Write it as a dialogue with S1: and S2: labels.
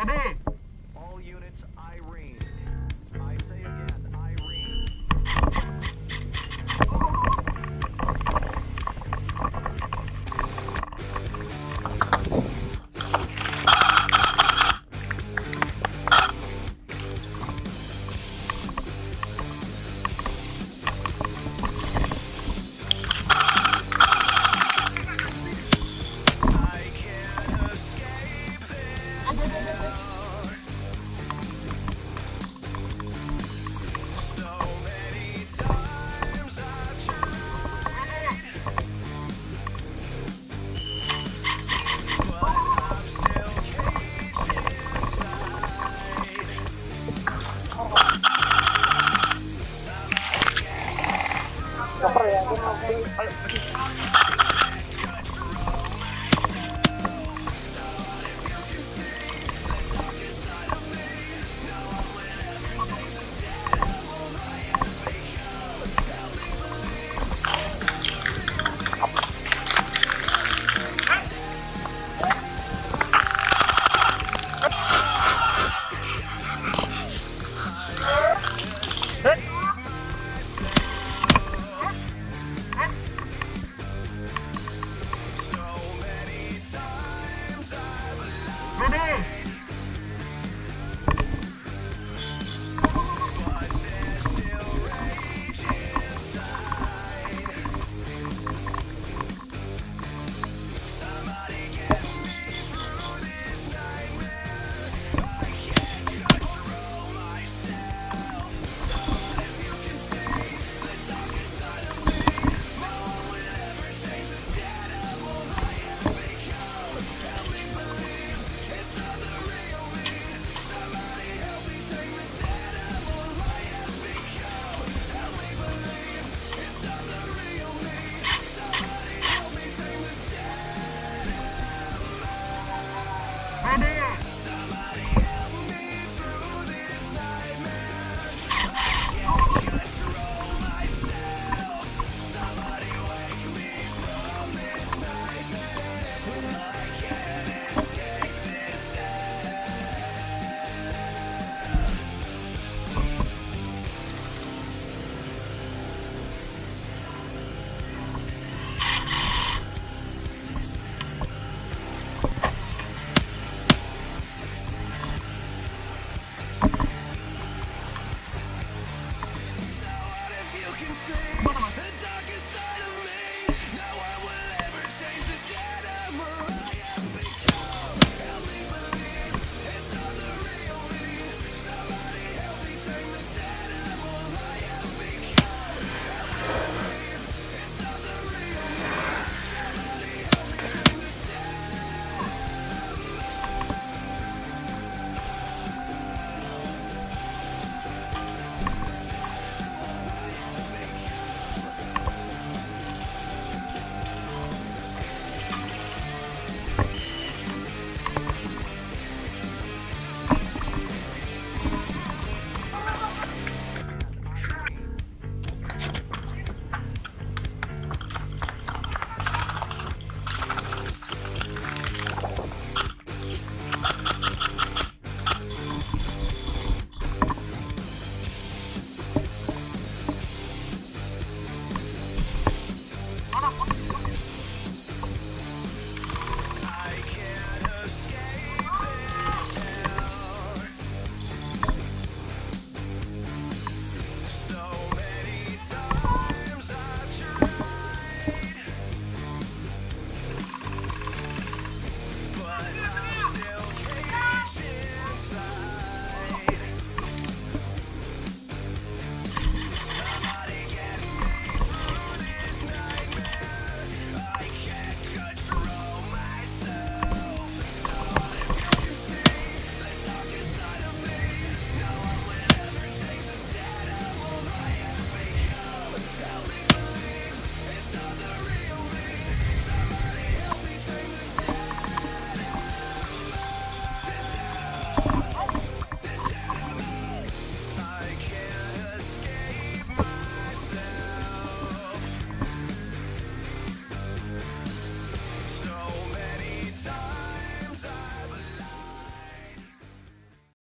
S1: Ready.
S2: All units, Irene. I say again, Irene. I can't escape this hell. So many times I've tried, but I'm still caged inside. So many times I've
S1: Ready.
S2: but there's still rage inside. Somebody get me through this nightmare. I can't control myself. Someone, if you can see the darkest side of me, no one would ever change this animal I have become. Help me believe it's not the real me. Somebody help me take this animal I have become. Help me believe it's not the real me. Somebody help me take this
S1: Ready.
S2: Somebody help me through this nightmare. I can't control myself. Somebody wake me from this nightmare. I can't escape this So what if you can see